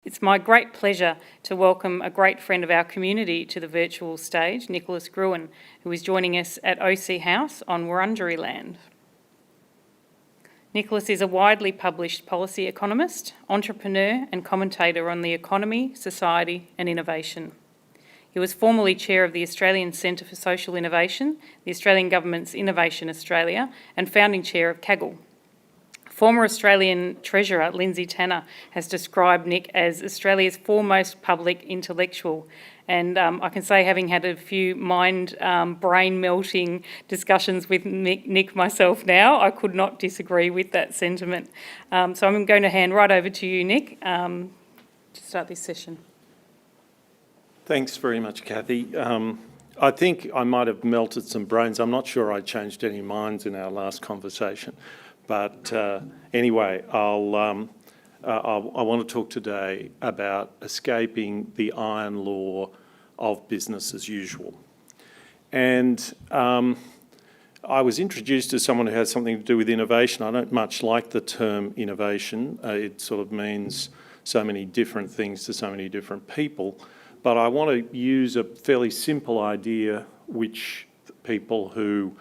It's my great pleasure to welcome a great friend of our community to the virtual stage, Nicholas Gruen, who is joining us at OC House on Wurundjeri land. Nicholas is a widely published policy economist, entrepreneur and commentator on the economy, society and innovation. He was formerly chair of the Australian Centre for Social Innovation, the Australian Government's Innovation Australia, and founding chair of CAGL. Former Australian Treasurer Lindsay Tanner has described Nick as Australia's foremost public intellectual. And I can say, having had a few brain-melting discussions with Nick myself now, I could not disagree with that sentiment. So I'm going to hand right over to you, Nick, to start this session. Thanks very much, Kathy. I think I might have melted some brains. I'm not sure I changed any minds in our last conversation. But anyway, I want to talk today about escaping the iron law of business as usual. And I was introduced as someone who has something to do with innovation. I don't much like the term innovation. It sort of means so many different things to so many different people. But I want to use a fairly simple idea which people who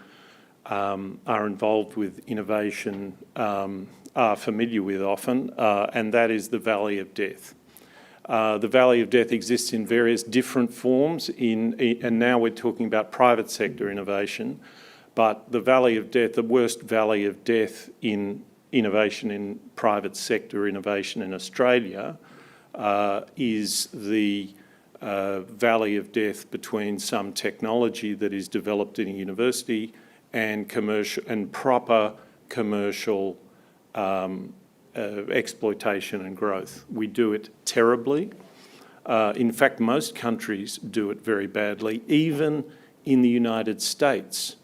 are involved with innovation are familiar with often, and that is the valley of death. The valley of death exists in various different forms, and now we're talking about private sector innovation, but the valley of death, the worst valley of death in innovation in private sector innovation in Australia is the valley of death between some technology that is developed in a university and commercial and proper commercial exploitation and growth. We do it terribly. In fact, most countries do it very badly. Even in the United States,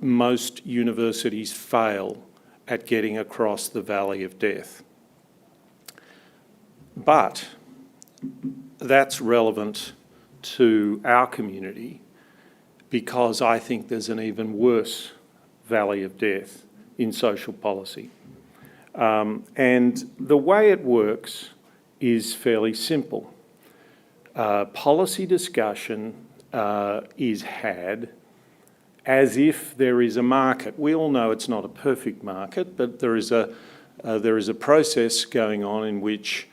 most universities fail at getting across the valley of death. But that's relevant to our community, because I think there's an even worse valley of death in social policy. And the way it works is fairly simple. Policy discussion is had as if there is a market. We all know it's not a perfect market, but there is a process going on in which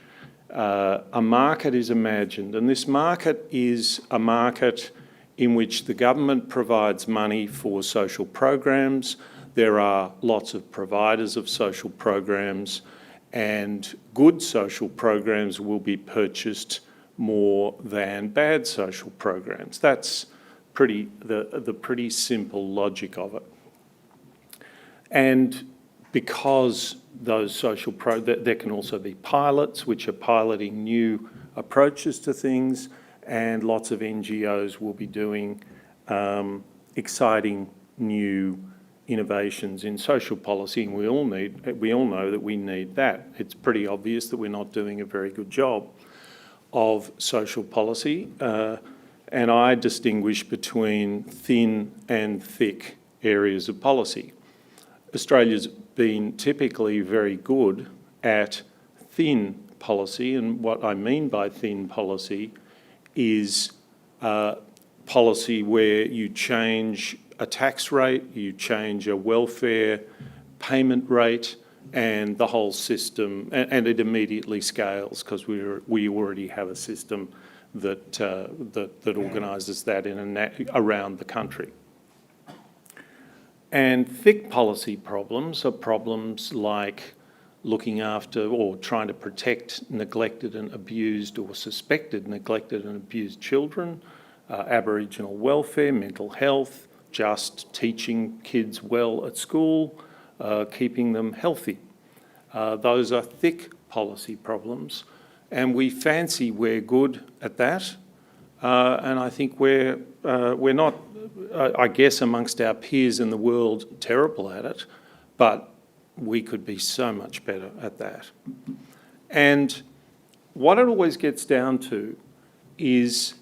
a market is imagined, and this market is a market in which the government provides money for social programs. There are lots of providers of social programs, and good social programs will be purchased more than bad social programs. That's the pretty simple logic of it. And because those social there can also be pilots which are piloting new approaches to things, and lots of NGOs will be doing exciting new innovations in social policy, and we all know that we need that. It's pretty obvious that we're not doing a very good job of social policy, and I distinguish between thin and thick areas of policy. Australia's been typically very good at thin policy, and what I mean by thin policy is policy where you change a tax rate, you change a welfare payment rate, and the whole system, and it immediately scales because we already have a system that organises that around the country. And thick policy problems are problems like looking after or trying to protect neglected and abused or suspected neglected and abused children, Aboriginal welfare, mental health, just teaching kids well at school, keeping them healthy. Those are thick policy problems, and we fancy we're good at that, and I think we're not, I guess, amongst our peers in the world, terrible at it, but we could be so much better at that. And what it always gets down to is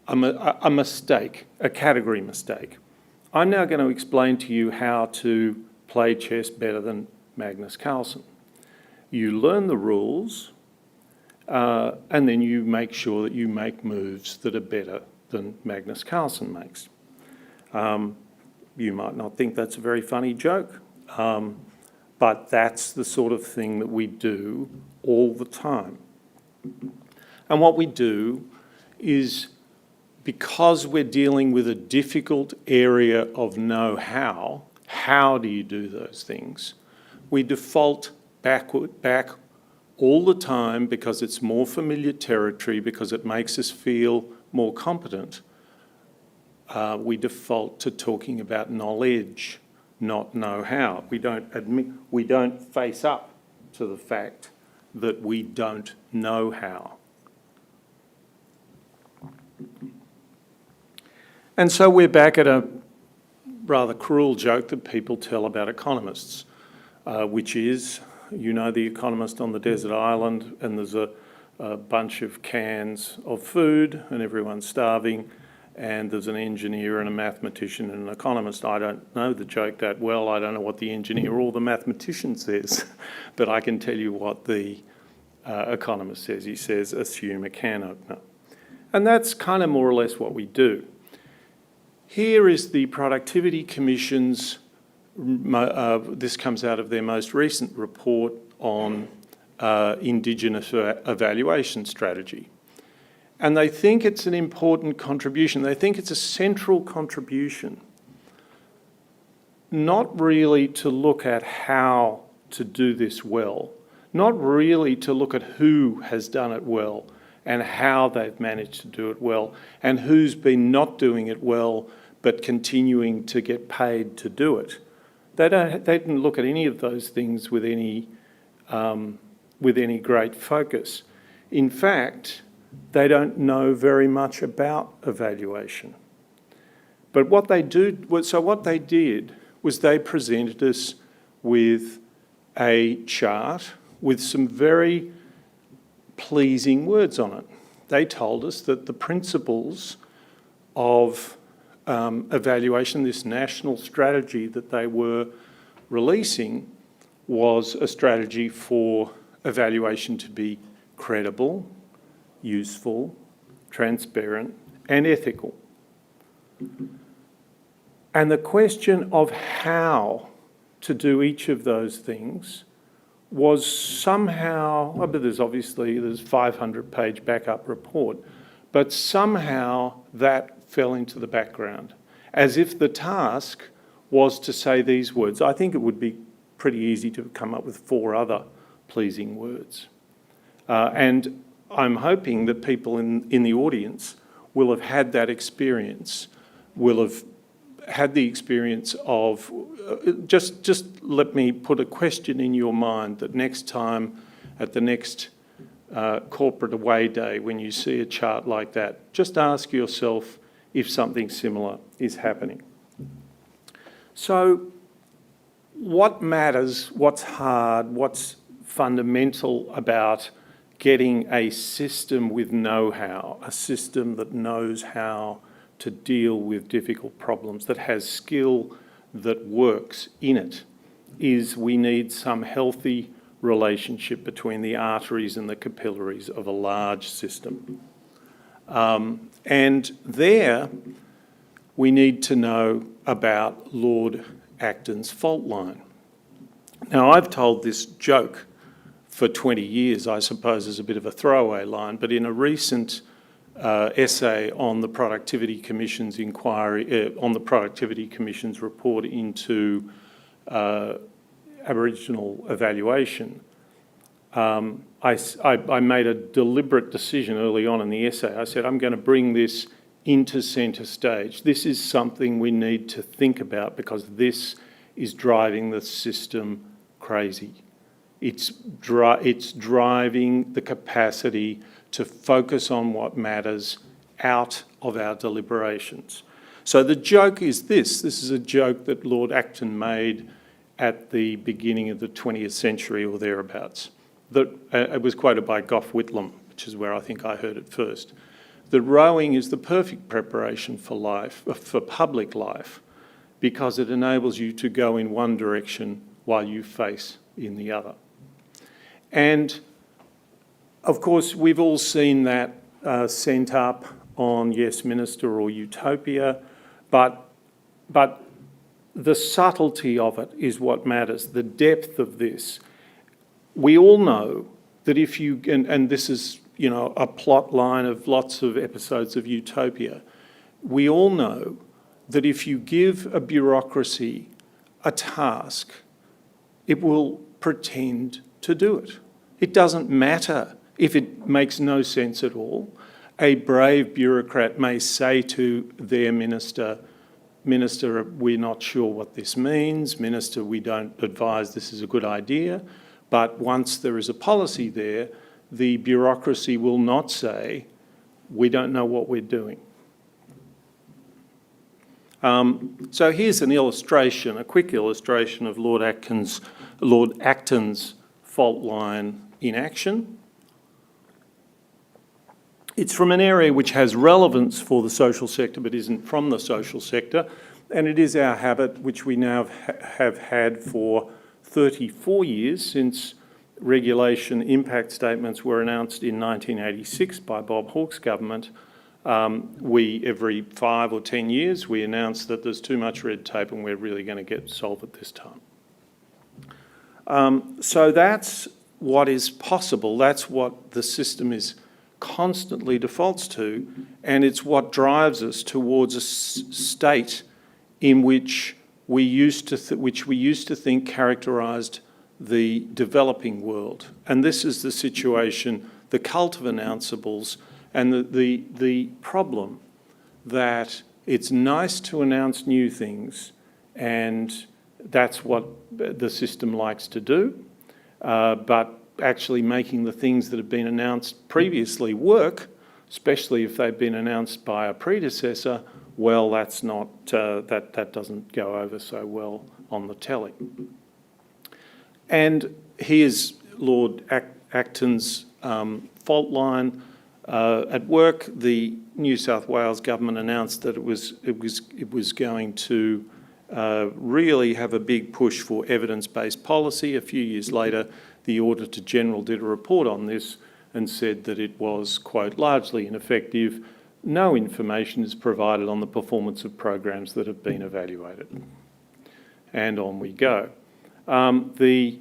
a mistake, a category mistake. I'm now going to explain to you how to play chess better than Magnus Carlsen. You learn the rules, and then you make sure that you make moves that are better than Magnus Carlsen makes. You might not think that's a very funny joke, but that's the sort of thing that we do all the time. And what we do is, because we're dealing with a difficult area of know-how, how do you do those things? We default back all the time because it's more familiar territory, because it makes us feel more competent. We default to talking about knowledge, not know-how. We don't face up to the fact that we don't know how. And so we're back at a rather cruel joke that people tell about economists, which is, you know, the economist on the desert island, and there's a bunch of cans of food and everyone's starving, and there's an engineer and a mathematician and an economist. I don't know the joke that well. I don't know what the engineer or the mathematician says, but I can tell you what the economist says. He says, assume a can opener. And that's kind of more or less what we do. Here is the Productivity Commission's, this comes out of their most recent report on Indigenous evaluation strategy. And they think it's an important contribution. They think it's a central contribution, not really to look at how to do this well, not really to look at who has done it well and how they've managed to do it well, and who's been not doing it well but continuing to get paid to do it. They didn't look at any of those things with any great focus. In fact, they don't know very much about evaluation. But what they did was they presented us with a chart with some very pleasing words on it. They told us that the principles of evaluation, this national strategy that they were releasing, was a strategy for evaluation to be credible, useful, transparent, and ethical. And the question of how to do each of those things was somehow, but there's 500-page backup report, but somehow that fell into the background, as if the task was to say these words. I think it would be pretty easy to come up with 4 other pleasing words. And I'm hoping that people in the audience will have had that experience, will have had the experience of, just let me put a question in your mind that next time at the next corporate away day, when you see a chart like that, just ask yourself if something similar is happening. So what matters, what's hard, what's fundamental about getting a system with know-how, a system that knows how to deal with difficult problems, that has skill that works in it, is we need some healthy relationship between the arteries and the capillaries of a large system. And there we need to know about Lord Acton's fault line. Now, I've told this joke for 20 years, I suppose, as a bit of a throwaway line, but in a recent essay on the Productivity Commission's inquiry, on the Productivity Commission's report into Aboriginal evaluation, I made a deliberate decision early on in the essay. I said, I'm going to bring this into centre stage. This is something we need to think about because this is driving the system crazy. It's driving the capacity to focus on what matters out of our deliberations. So the joke is this. This is a joke that Lord Acton made at the beginning of the 20th century or thereabouts. It was quoted by Gough Whitlam, which is where I think I heard it first. That rowing is the perfect preparation for life, for public life, because it enables you to go in one direction while you face in the other. And Of course, we've all seen that sent up on Yes Minister or Utopia, but the subtlety of it is what matters, the depth of this. We all know that if you, and this is, a plot line of lots of episodes of Utopia, we all know that if you give a bureaucracy a task, it will pretend to do it. It doesn't matter if it makes no sense at all. A brave bureaucrat may say to their minister, Minister, we're not sure what this means. Minister, we don't advise this is a good idea. But once there is a policy there, the bureaucracy will not say, we don't know what we're doing. So here's an illustration, a quick illustration of Lord Acton's fault line in action. It's from an area which has relevance for the social sector but isn't from the social sector, and it is our habit, which we now have had for 34 years since regulation impact statements were announced in 1986 by Bob Hawke's government. Every 5 or 10 years, we announce that there's too much red tape and we're really going to solve it this time. So that's what is possible. That's what the system is constantly defaults to, and it's what drives us towards a state in which we used to think characterised the developing world. And this is the situation, the cult of announceables, and the problem that it's nice to announce new things, and that's what the system likes to do, but actually making the things that have been announced previously work, especially if they've been announced by a predecessor, well, that's not, that doesn't go over so well on the telly. And here's Lord Acton's fault line. At work, the New South Wales government announced that it was going to really have a big push for evidence-based policy. A few years later, the Auditor General did a report on this and said that it was, quote, largely ineffective. No information is provided on the performance of programs that have been evaluated. And on we go. The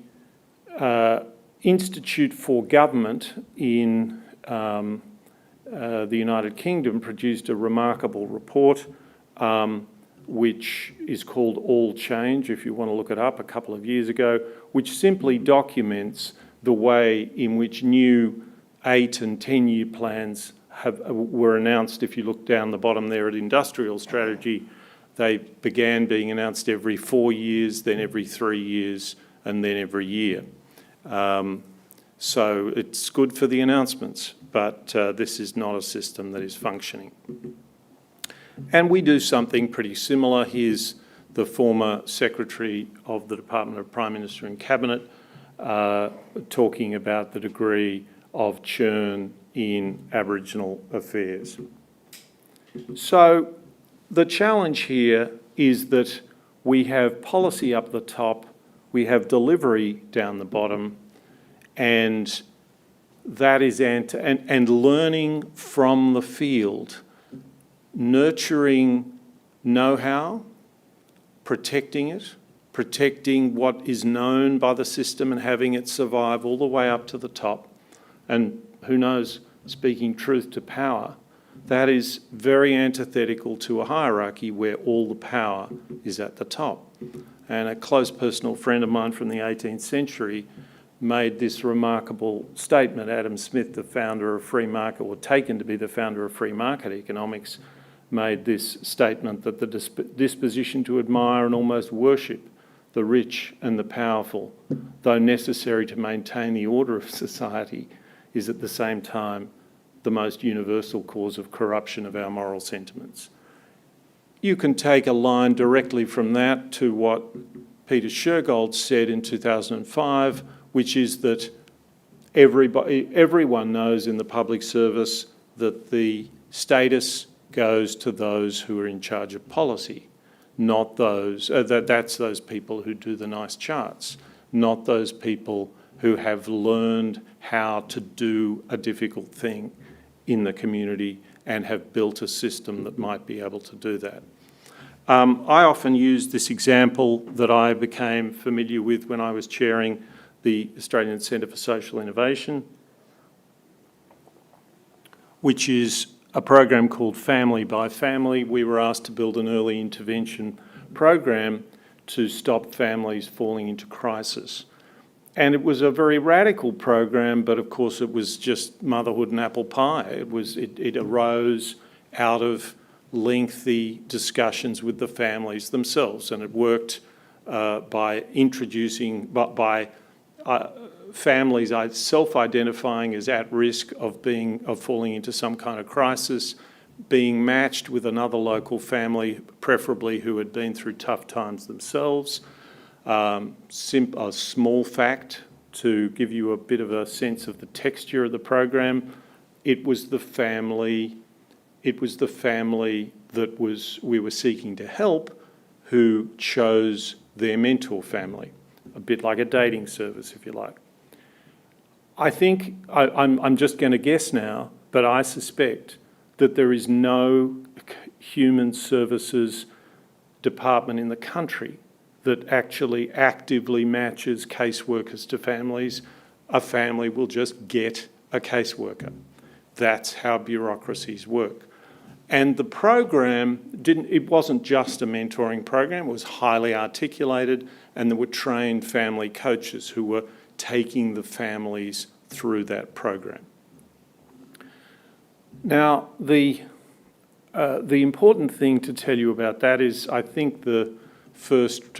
Institute for Government in the United Kingdom produced a remarkable report which is called All Change, if you want to look it up, a couple of years ago, which simply documents the way in which new 8 and 10-year plans were announced. If you look down the bottom there at industrial strategy, they began being announced every 4 years, then every 3 years, and then every year. So it's good for the announcements, but this is not a system that is functioning. And we do something pretty similar. Here's the former Secretary of the Department of Prime Minister and Cabinet talking about the degree of churn in Aboriginal affairs. So the challenge here is that we have policy up the top, we have delivery down the bottom, and that is and learning from the field, nurturing know-how, protecting it, protecting what is known by the system and having it survive all the way up to the top. And who knows, speaking truth to power, that is very antithetical to a hierarchy where all the power is at the top. And a close personal friend of mine from the 18th century made this remarkable statement. Adam Smith, the founder of free market, or taken to be the founder of free market economics, made this statement that the disposition to admire and almost worship the rich and the powerful, though necessary to maintain the order of society, is at the same time the most universal cause of corruption of our moral sentiments. You can take a line directly from that to what Peter Shergold said in 2005, which is that everyone knows in the public service that the status goes to those who are in charge of policy, not those, that's those people who do the nice charts, not those people who have learned how to do a difficult thing in the community and have built a system that might be able to do that. I often use this example that I became familiar with when I was chairing the Australian Centre for Social Innovation, which is a program called Family by Family. We were asked to build an early intervention program to stop families falling into crisis. And it was a very radical program, but of course it was just motherhood and apple pie. It arose out of lengthy discussions with the families themselves, and it worked by families self-identifying as at risk of falling into some kind of crisis, being matched with another local family, preferably who had been through tough times themselves. A small fact to give you a bit of a sense of the texture of the program: it was the family that we were seeking to help who chose their mentor family, a bit like a dating service, if you like. I think, I'm just going to guess now, but I suspect that there is no human services department in the country that actually actively matches caseworkers to families. A family will just get a caseworker. That's how bureaucracies work. And the program it wasn't just a mentoring program, it was highly articulated, and there were trained family coaches who were taking the families through that program. Now, the important thing to tell you about that is, I think the first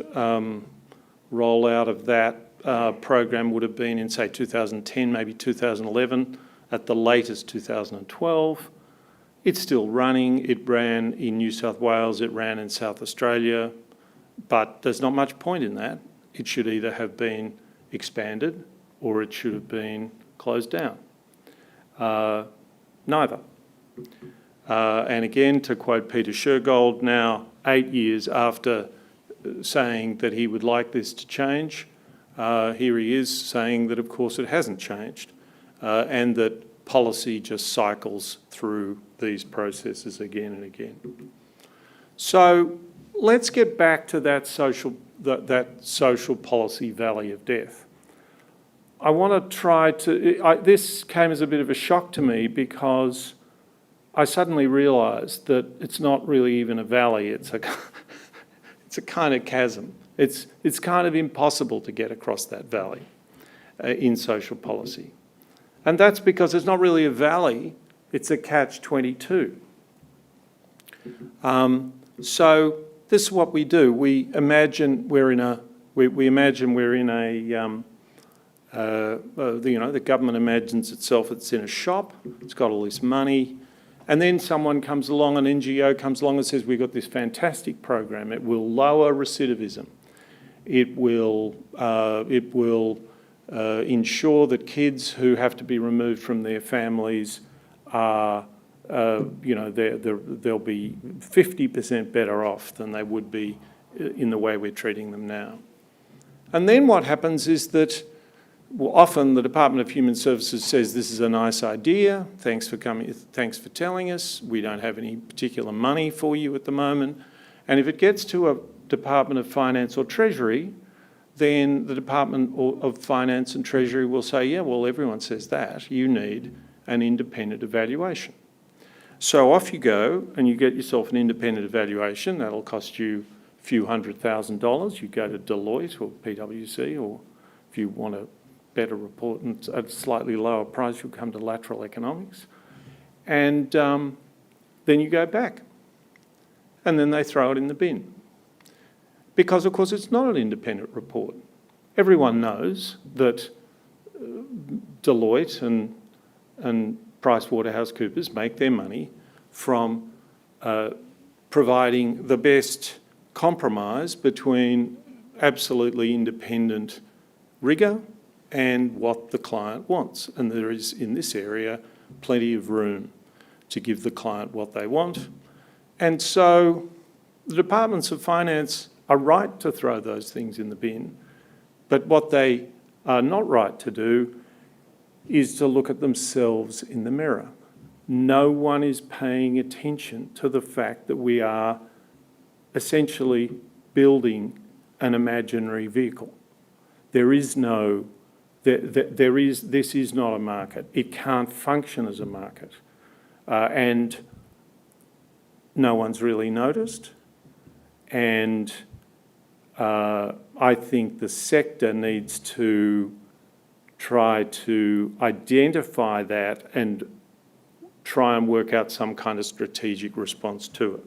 rollout of that program would have been in, say, 2010, maybe 2011, at the latest 2012. It's still running. It ran in New South Wales, it ran in South Australia, but there's not much point in that. It should either have been expanded or it should have been closed down. Neither. And again, to quote Peter Shergold, now 8 years after saying that he would like this to change, here he is saying that of course it hasn't changed, and that policy just cycles through these processes again and again. So let's get back to that social policy valley of death. I want to try to... this came as a bit of a shock to me because I suddenly realised that it's not really even a valley, it's a kind of chasm. It's kind of impossible to get across that valley in social policy. And that's because it's not really a valley, it's a catch-22. So this is what we do. We imagine we're in a... the government imagines itself, it's in a shop, it's got all this money, and then someone comes along, an NGO comes along and says, we've got this fantastic program, it will lower recidivism, it will ensure that kids who have to be removed from their families are, they'll be 50% better off than they would be in the way we're treating them now. And then what happens is that often the Department of Human Services says, this is a nice idea, thanks for coming, thanks for telling us, we don't have any particular money for you at the moment. And if it gets to a Department of Finance or Treasury, then the Department of Finance and Treasury will say, yeah, well, everyone says that, you need an independent evaluation. So off you go and you get yourself an independent evaluation, that'll cost you a few $100,000. You go to Deloitte or PwC, or if you want a better report and at a slightly lower price, you'll come to lateral economics. And then you go back. And then they throw it in the bin. Because, of course, it's not an independent report. Everyone knows that Deloitte and PricewaterhouseCoopers make their money from providing the best compromise between absolutely independent rigour and what the client wants. And there is, in this area, plenty of room to give the client what they want. And so the departments of finance are right to throw those things in the bin, but what they are not right to do is to look at themselves in the mirror. No one is paying attention to the fact that we are essentially building an imaginary vehicle. This is not a market. It can't function as a market. And no one's really noticed. And I think the sector needs to try to identify that and try and work out some kind of strategic response to it.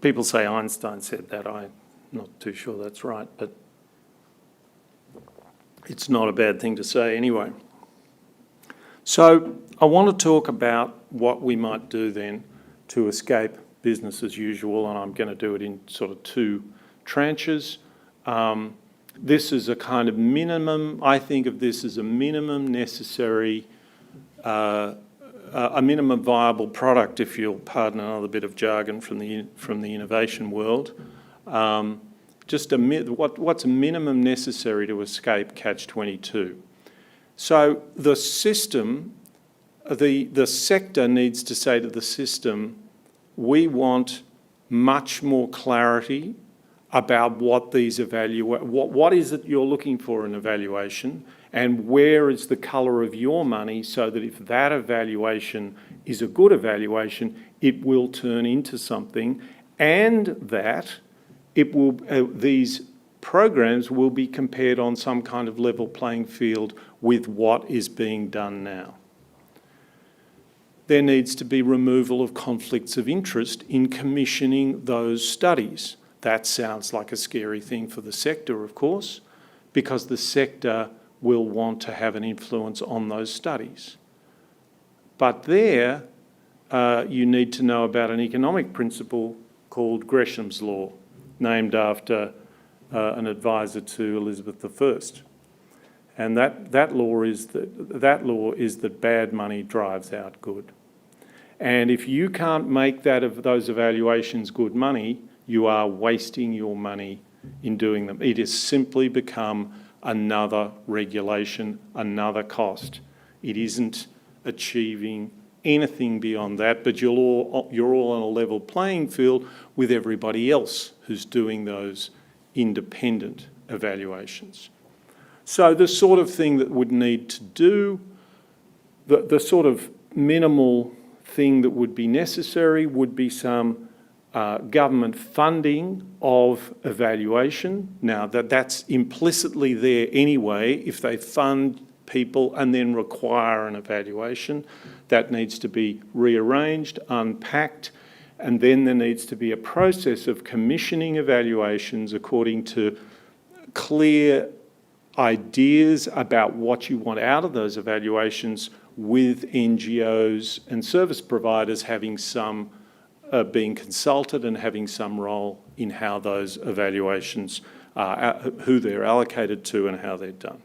People say Einstein said that. I'm not too sure that's right, but it's not a bad thing to say anyway. So I want to talk about what we might do then to escape business as usual, and I'm going to do it in sort of two tranches. This is a kind of minimum, I think of this as a minimum necessary, a minimum viable product, if you'll pardon another bit of jargon from the innovation world. What's a minimum necessary to escape catch-22? So the system, the sector needs to say to the system, we want much more clarity about what these what is it you're looking for in evaluation, and where is the colour of your money, so that if that evaluation is a good evaluation, it will turn into something, and that it will these programs will be compared on some kind of level playing field with what is being done now. There needs to be removal of conflicts of interest in commissioning those studies. That sounds like a scary thing for the sector, of course, because the sector will want to have an influence on those studies. But there, you need to know about an economic principle called Gresham's Law, named after an advisor to Elizabeth I. And that law is that bad money drives out good. And if you can't make those evaluations good money, you are wasting your money in doing them. It has simply become another regulation, another cost. It isn't achieving anything beyond that, but you're all on a level playing field with everybody else who's doing those independent evaluations. So the sort of thing that would need to do, the sort of minimal thing that would be necessary would be some government funding of evaluation. Now, that's implicitly there anyway. If they fund people and then require an evaluation, that needs to be rearranged, unpacked, and then there needs to be a process of commissioning evaluations according to clear ideas about what you want out of those evaluations, with NGOs and service providers having some being consulted and having some role in how those evaluations, who they're allocated to and how they're done.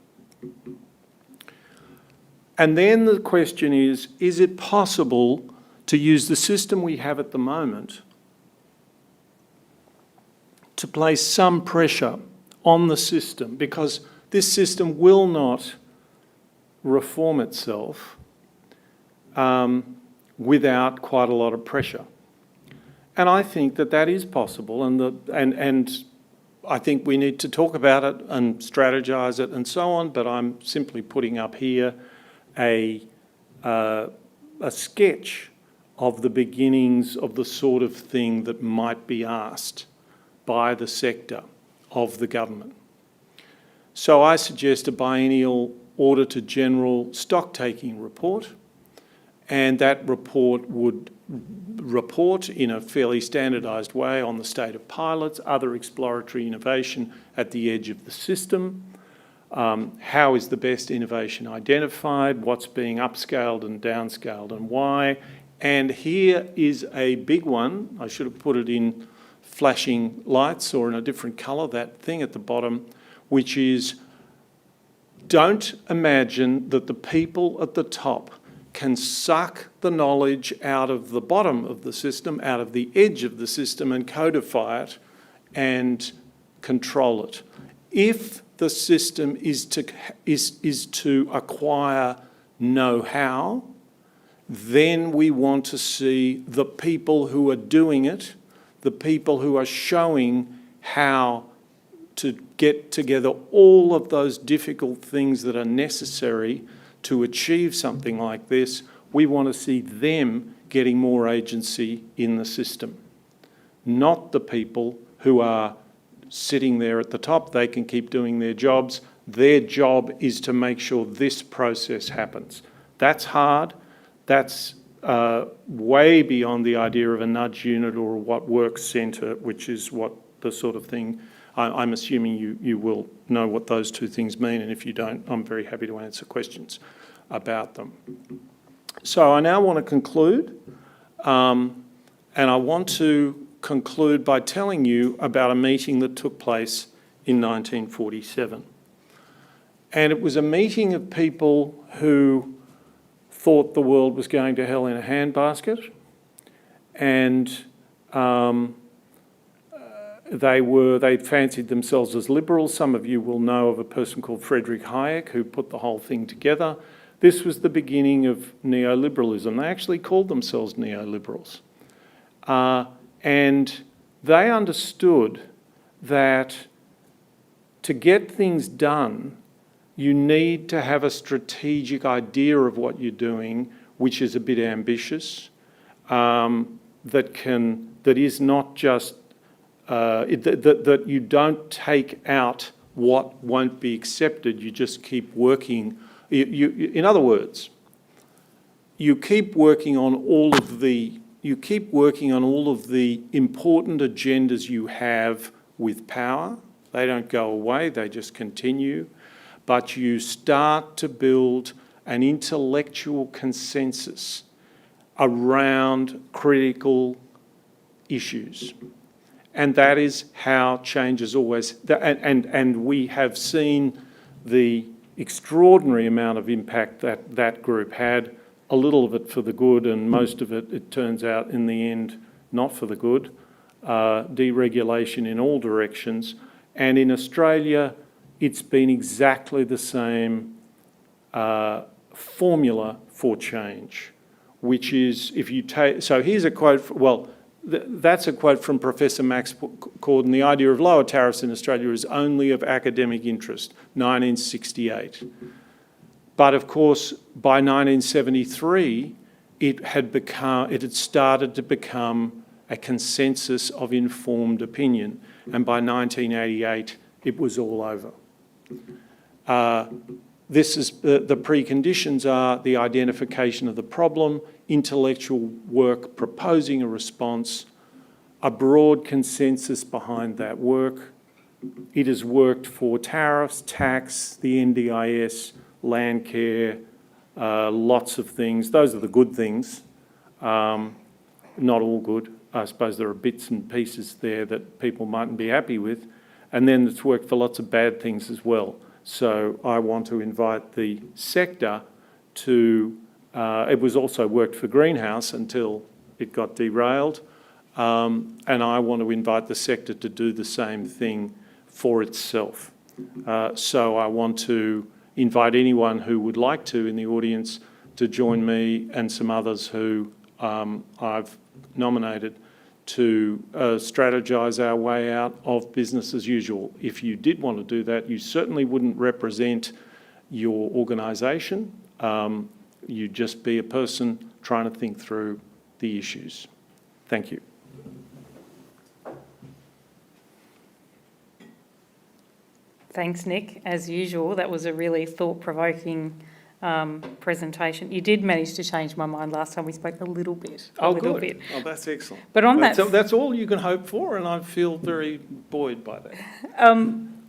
And then the question is it possible to use the system we have at the moment to place some pressure on the system, because this system will not reform itself without quite a lot of pressure. And I think that is possible, and I think we need to talk about it and strategise it and so on, but I'm simply putting up here a sketch of the beginnings of the sort of thing that might be asked by the sector of the government. So I suggest a biennial Auditor General stock-taking report, and that report would report in a fairly standardised way on the state of pilots, other exploratory innovation at the edge of the system, how is the best innovation identified, what's being upscaled and downscaled and why. And here is a big one. I should have put it in flashing lights or in a different colour, that thing at the bottom, which is, don't imagine that the people at the top can suck the knowledge out of the bottom of the system, out of the edge of the system, and codify it and control it. If the system is to acquire know-how, then we want to see the people who are doing it, the people who are showing how to get together all of those difficult things that are necessary to achieve something like this. We want to see them getting more agency in the system, not the people who are sitting there at the top. They can keep doing their jobs. Their job is to make sure this process happens. That's hard. That's way beyond the idea of a nudge unit or a what works centre, which is what the sort of thing, I'm assuming you will know what those two things mean, and if you don't, I'm very happy to answer questions about them. So I now want to conclude, and I want to conclude by telling you about a meeting that took place in 1947. And it was a meeting of people who thought the world was going to hell in a handbasket, and they fancied themselves as liberals. Some of you will know of a person called Friedrich Hayek who put the whole thing together. This was the beginning of neoliberalism. They actually called themselves neoliberals. And they understood that to get things done, you need to have a strategic idea of what you're doing, which is a bit ambitious, that is not just that you don't take out what won't be accepted. You just keep working. In other words, you keep working on all of the important agendas you have with power. They don't go away, they just continue. But you start to build an intellectual consensus around critical issues. And that is how change is always, and we have seen the extraordinary amount of impact that that group had, a little of it for the good, and most of it, it turns out in the end, not for the good. Deregulation in all directions. And in Australia, it's been exactly the same formula for change, which is, if you take, so here's a quote, that's a quote from Professor Max Corden. The idea of lower tariffs in Australia is only of academic interest, 1968. But of course, by 1973, it had started to become a consensus of informed opinion. And by 1988, it was all over. The preconditions are the identification of the problem, intellectual work proposing a response, a broad consensus behind that work. It has worked for tariffs, tax, the NDIS, land care, lots of things. Those are the good things, not all good. I suppose there are bits and pieces there that people mightn't be happy with. And then it's worked for lots of bad things as well. So I want to invite the sector to, it was also worked for Greenhouse until it got derailed. And I want to invite the sector to do the same thing for itself. So I want to invite anyone who would like to in the audience to join me and some others who I've nominated to strategise our way out of business as usual. If you did want to do that, you certainly wouldn't represent your organisation. You'd just be a person trying to think through the issues. Thank you. Thanks, Nick. As usual, that was a really thought-provoking presentation. You did manage to change my mind last time we spoke a little bit. Oh, good. Oh, that's excellent. But on that's all you can hope for, and I feel very buoyed by that.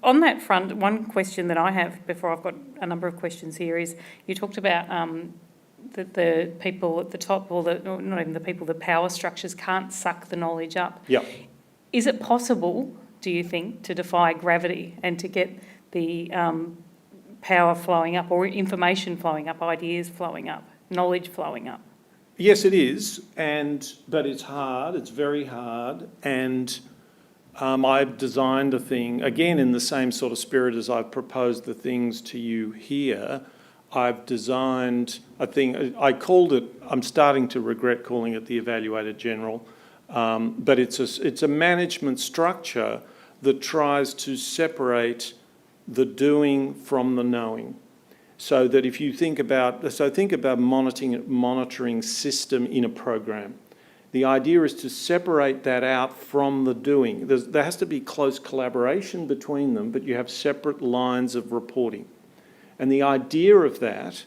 On that front, one question that I have, before I've got a number of questions here, is you talked about the people at the top, or not even the people, the power structures can't suck the knowledge up. Yeah. Is it possible, do you think, to defy gravity and to get the power flowing up, or information flowing up, ideas flowing up, knowledge flowing up? Yes, it is, but it's hard. It's very hard, and I've designed a thing, again in the same sort of spirit as I've proposed the things to you here. I've designed a thing, I called it, I'm starting to regret calling it the Evaluator General, but it's a management structure that tries to separate the doing from the knowing. So that if you think about monitoring system in a program. The idea is to separate that out from the doing. There has to be close collaboration between them, but you have separate lines of reporting. And the idea of that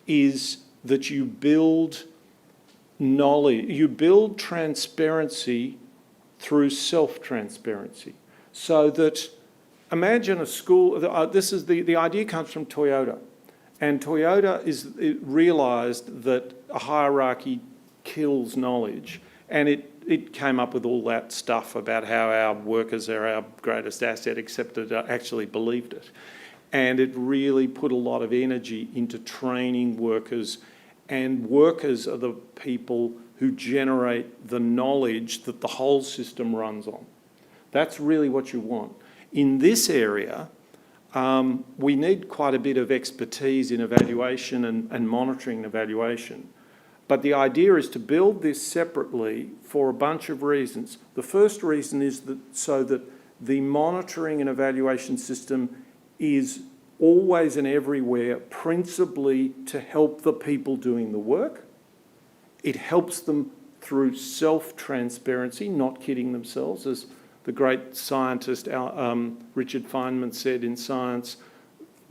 is that you build knowledge, you build transparency through self-transparency. So that, imagine a school, the idea comes from Toyota. And Toyota realised that a hierarchy kills knowledge. And it came up with all that stuff about how our workers are our greatest asset, except it actually believed it. And it really put a lot of energy into training workers, and workers are the people who generate the knowledge that the whole system runs on. That's really what you want. In this area, we need quite a bit of expertise in evaluation and monitoring and evaluation. But the idea is to build this separately for a bunch of reasons. The first reason is so that the monitoring and evaluation system is always and everywhere principally to help the people doing the work. It helps them through self-transparency, not kidding themselves. As the great scientist Richard Feynman said in Science,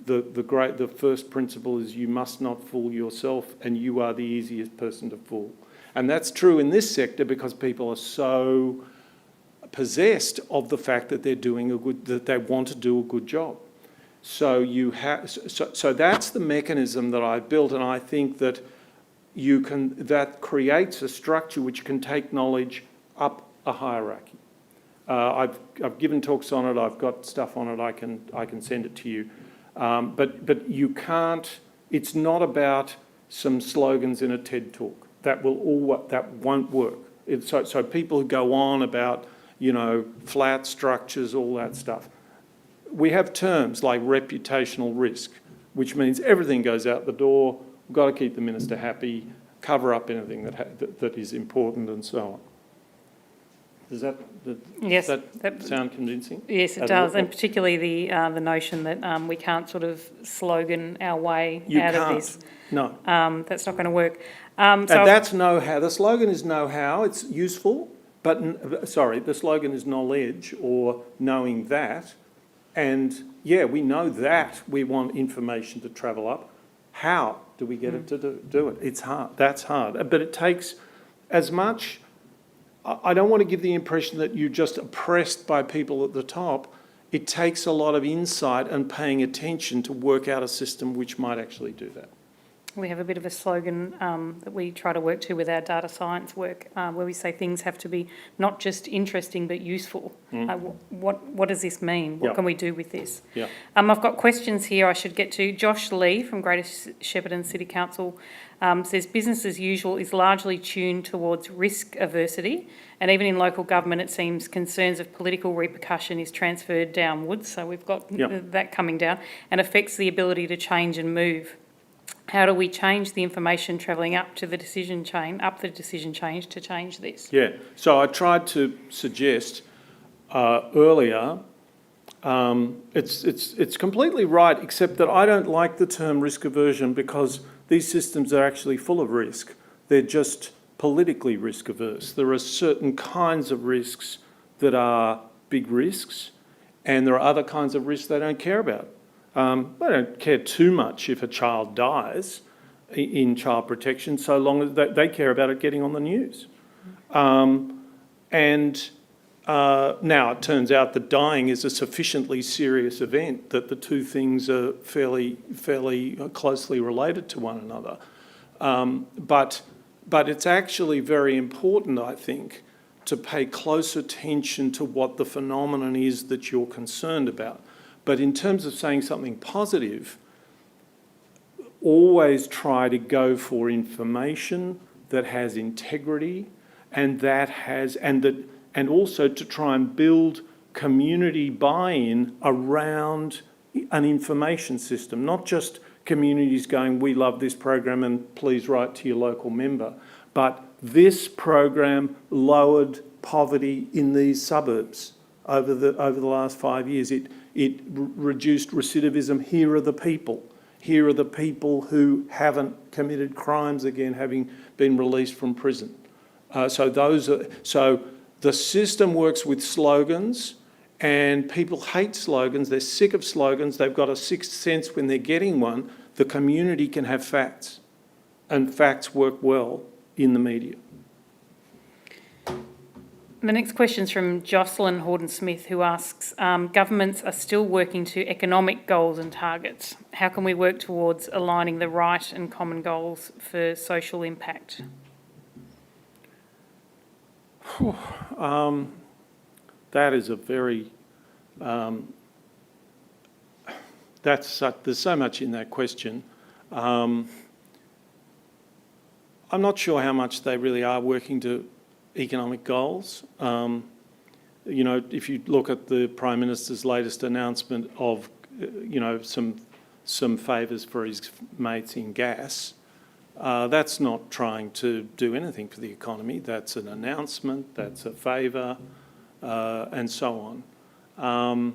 the first principle is you must not fool yourself, and you are the easiest person to fool. And that's true in this sector because people are so possessed of the fact that that they want to do a good job. So so that's the mechanism that I've built, and I think that that creates a structure which can take knowledge up a hierarchy. I've given talks on it. I've got stuff on it. I can send it to you. But you can't. It's not about some slogans in a TED talk. That won't work. So people who go on about flat structures, all that stuff. We have terms like reputational risk, which means everything goes out the door. We've got to keep the minister happy, cover up anything that is important, and so on. Does that sound convincing? Yes, it does, and particularly the notion that we can't sort of slogan our way out of this. No. That's not going to work. And that's know-how. The slogan is know-how. It's useful, but the slogan is knowledge or knowing that. And yeah, we know that we want information to travel up. How do we get it to do it? It's hard. That's hard. But it takes as much. I don't want to give the impression that you're just oppressed by people at the top. It takes a lot of insight and paying attention to work out a system which might actually do that. We have a bit of a slogan that we try to work to with our data science work, where we say things have to be not just interesting but useful. What does this mean? What can we do with this? Yeah. I've got questions here I should get to. Josh Lee from Greater Shepparton City Council says business as usual is largely tuned towards risk aversity, and even in local government it seems concerns of political repercussion is transferred downwards, so we've got that coming down, and affects the ability to change and move. How do we change the information travelling up the decision chain to change this? Yeah, so I tried to suggest earlier, it's completely right, except that I don't like the term risk aversion because these systems are actually full of risk. They're just politically risk averse. There are certain kinds of risks that are big risks, and there are other kinds of risks they don't care about. They don't care too much if a child dies in child protection, so long as they care about it getting on the news. Now it turns out that dying is a sufficiently serious event that the two things are fairly closely related to one another. But it's actually very important, I think, to pay close attention to what the phenomenon is that you're concerned about. But in terms of saying something positive, always try to go for information that has integrity and also to try and build community buy-in around an information system, not just communities going, we love this program and please write to your local member, but this program lowered poverty in these suburbs over the last 5 years. It reduced recidivism. Here are the people. Here are the people who haven't committed crimes again, having been released from prison. So the system works with slogans, and people hate slogans. They're sick of slogans. They've got a sixth sense when they're getting one. The community can have facts, and facts work well in the media. The next question is from Jocelyn Horton-Smith, who asks, governments are still working to economic goals and targets. How can we work towards aligning the right and common goals for social impact? That is a very... there's so much in that question. I'm not sure how much they really are working to economic goals. You know, if you look at the Prime Minister's latest announcement of, you know, some favours for his mates in gas, that's not trying to do anything for the economy. That's an announcement, that's a favour, and so on.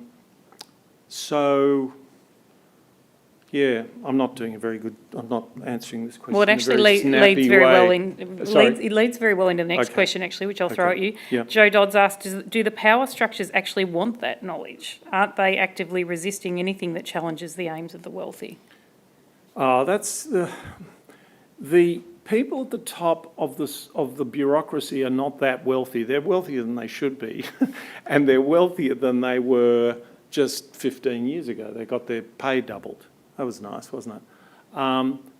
So, yeah, I'm not answering this question. Well, it actually leads very well it leads very well into the next question, actually, which I'll throw at you. Yeah. Joe Dodds asked, do the power structures actually want that knowledge? Aren't they actively resisting anything that challenges the aims of the wealthy? That's the people at the top of the bureaucracy are not that wealthy. They're wealthier than they should be, and they're wealthier than they were just 15 years ago. They got their pay doubled. That was nice, wasn't it?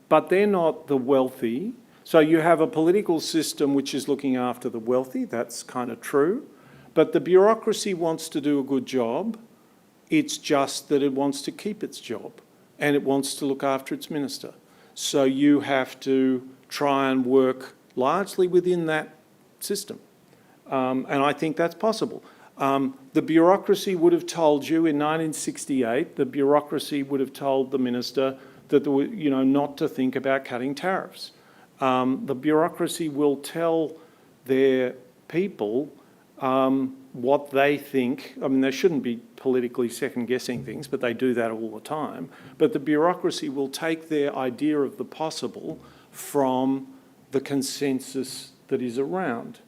But they're not the wealthy. So you have a political system which is looking after the wealthy. That's kind of true. But the bureaucracy wants to do a good job. It's just that it wants to keep its job and it wants to look after its minister. So you have to try and work largely within that system. And I think that's possible. The bureaucracy would have told you in 1968, the bureaucracy would have told the minister that there were, you know, not to think about cutting tariffs. The bureaucracy will tell their people what they think. I mean, they shouldn't be politically second-guessing things, but they do that all the time. But the bureaucracy will take their idea of the possible from the consensus that is around.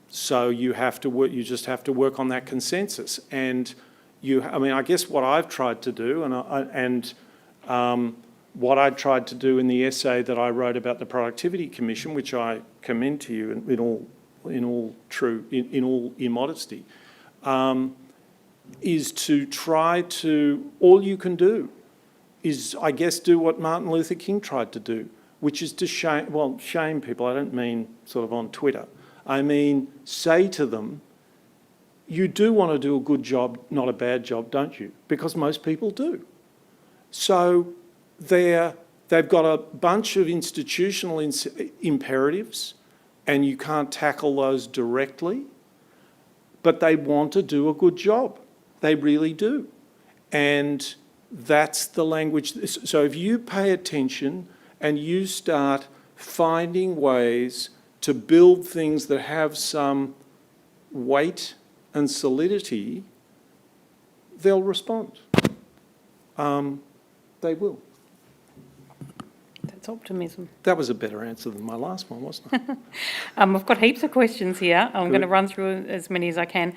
So you have to work. You just have to work on that consensus. And I mean, I guess what I've tried to do, what I tried to do in the essay that I wrote about the Productivity Commission, which I commend to you in all immodesty, is to try to. All you can do is, I guess, do what Martin Luther King tried to do, which is to shame people. I don't mean sort of on Twitter. I mean, say to them, you do want to do a good job, not a bad job, don't you? Because most people do. So they've got a bunch of institutional imperatives, and you can't tackle those directly, but they want to do a good job. They really do. And that's the language. So if you pay attention and you start finding ways to build things that have some weight and solidity, they'll respond. They will. That's optimism. That was a better answer than my last one, wasn't it? I've got heaps of questions here. I'm going to run through as many as I can.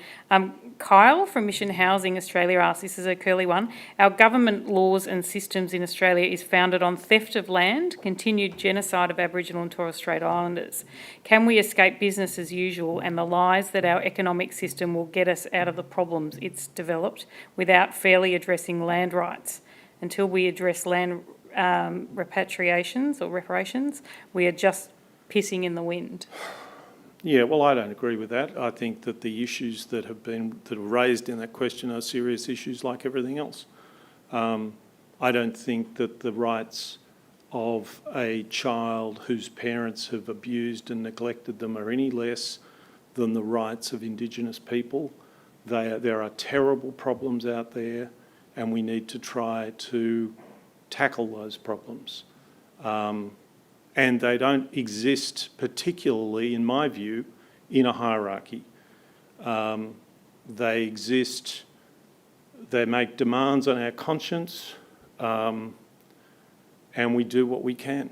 Kyle from Mission Housing Australia asks, this is a curly one, our government laws and systems in Australia is founded on theft of land, continued genocide of Aboriginal and Torres Strait Islanders. Can we escape business as usual and the lies that our economic system will get us out of the problems it's developed without fairly addressing land rights? Until we address land repatriations or reparations, we are just pissing in the wind. Yeah, well, I don't agree with that. I think that the issues that are raised in that question are serious issues like everything else. I don't think that the rights of a child whose parents have abused and neglected them are any less than the rights of Indigenous people. There are terrible problems out there, and we need to try to tackle those problems. And they don't exist, particularly, in my view, in a hierarchy. They exist, they make demands on our conscience, and we do what we can.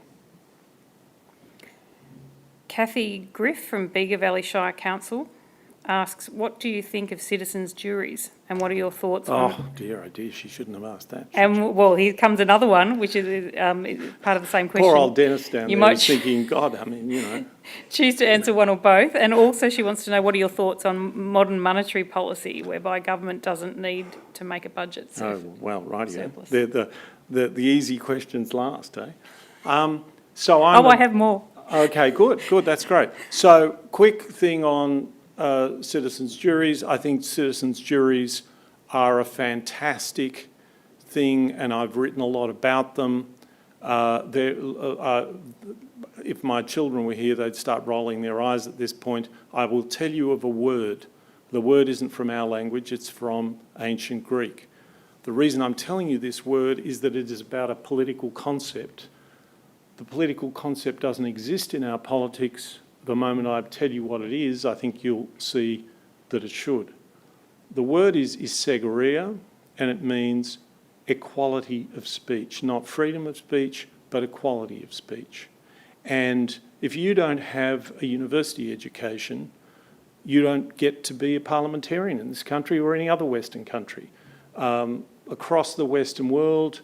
Kathy Griff from Bega Valley Shire Council asks, what do you think of citizens' juries, and what are your thoughts on... Oh dear, she shouldn't have asked that. And, well, here comes another one, which is part of the same question. Poor old Dennis down You there might is thinking, God, I mean, you know. Choose to answer one or both. And also she wants to know, what are your thoughts on modern monetary policy, whereby government doesn't need to make a budget Oh, well, right, yeah. surplus? The easy questions last, eh? I have more. Okay, good, that's great. So, quick thing on citizens' juries. I think citizens' juries are a fantastic thing, and I've written a lot about them. If my children were here, they'd start rolling their eyes at this point. I will tell you of a word. The word isn't from our language, it's from ancient Greek. The reason I'm telling you this word is that it is about a political concept. The political concept doesn't exist in our politics. The moment I tell you what it is, I think you'll see that it should. The word is isegoria, and it means equality of speech, not freedom of speech, but equality of speech. And if you don't have a university education, you don't get to be a parliamentarian in this country or any other Western country. Across the Western world,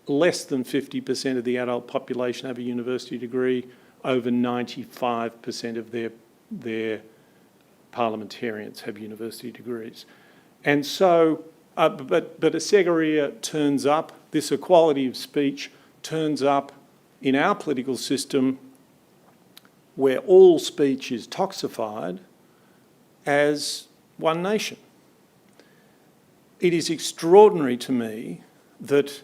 less than 50% of the adult population have a university degree. Over 95% of their parliamentarians have university degrees. And so, but isegoria turns up, this equality of speech turns up in our political system where all speech is toxified as one nation. It is extraordinary to me that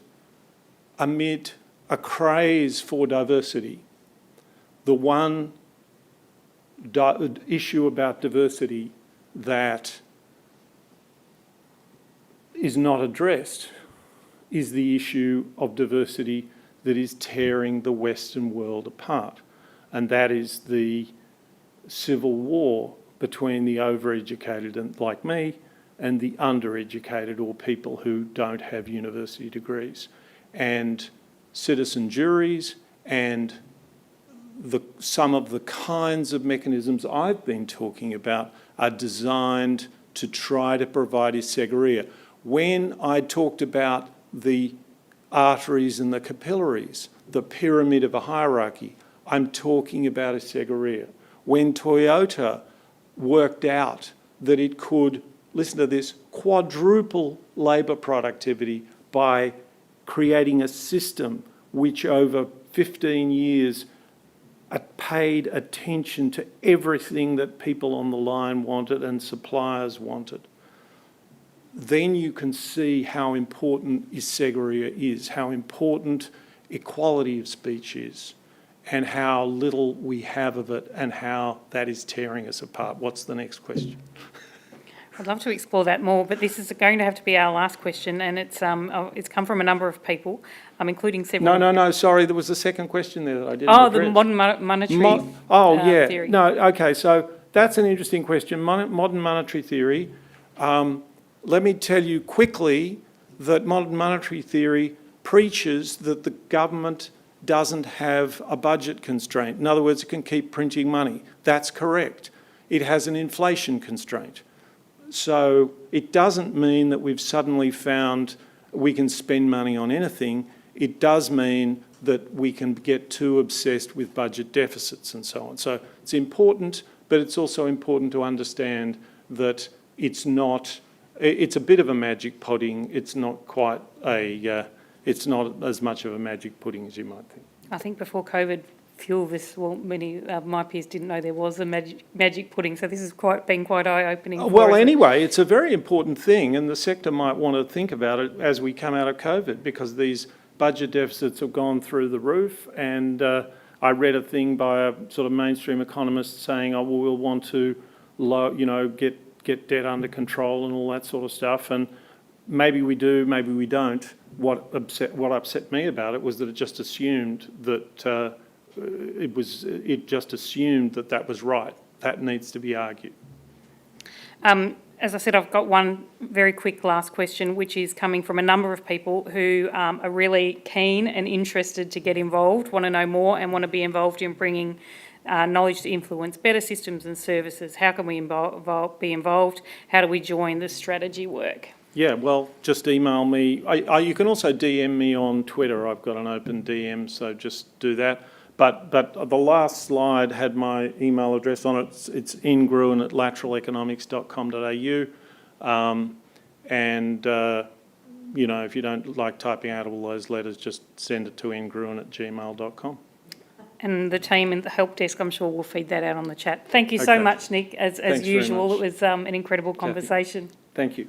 amid a craze for diversity, the one issue about diversity that is not addressed is the issue of diversity that is tearing the Western world apart. And that is the civil war between the overeducated, and like me, and the undereducated, or people who don't have university degrees. And citizen juries and some of the kinds of mechanisms I've been talking about are designed to try to provide isegoria. When I talked about the arteries and the capillaries, the pyramid of a hierarchy, I'm talking about isegoria. When Toyota worked out that it could, listen to this, quadruple labour productivity by creating a system which over 15 years paid attention to everything that people on the line wanted and suppliers wanted, then you can see how important isegoria is, how important equality of speech is, and how little we have of it, and how that is tearing us apart. What's the next question? I'd love to explore that more, but this is going to have to be our last question, and it's come from a number of people, including several... No, sorry, there was a second question there that I didn't address. The modern monetary theory. No, okay, so that's an interesting question. Modern monetary theory. Let me tell you quickly that modern monetary theory preaches that the government doesn't have a budget constraint. In other words, it can keep printing money. That's correct. It has an inflation constraint. So it doesn't mean that we've suddenly found we can spend money on anything. It does mean that we can get too obsessed with budget deficits and so on. So it's important, but it's also important to understand that it's a bit of a magic pudding. It's not it's not as much of a magic pudding as you might think. I think before COVID, many of my peers didn't know there was a magic pudding, so this has been quite eye-opening. Well, anyway, it's a very important thing, and the sector might want to think about it as we come out of COVID, because these budget deficits have gone through the roof, and I read a thing by a sort of mainstream economist saying, we'll want to get debt under control and all that sort of stuff. And maybe we do, maybe we don't. What upset me about it was that it just assumed that it just assumed that that was right. That needs to be argued. As I said, I've got one very quick last question, which is coming from a number of people who are really keen and interested to get involved, want to know more and want to be involved in bringing knowledge to influence better systems and services. How can we be involved? How do we join the strategy work? Yeah, well, just email me. You can also DM me on Twitter. I've got an open DM, so just do that. But the last slide had my email address on it. It's ingruen@lateraleconomics.com.au. If you don't like typing out all those letters, just send it to ingruen@gmail.com. And the team in the help desk, I'm sure, will feed that out on the chat. Thank you so much, Nick. As usual, it was an incredible conversation. Thank you.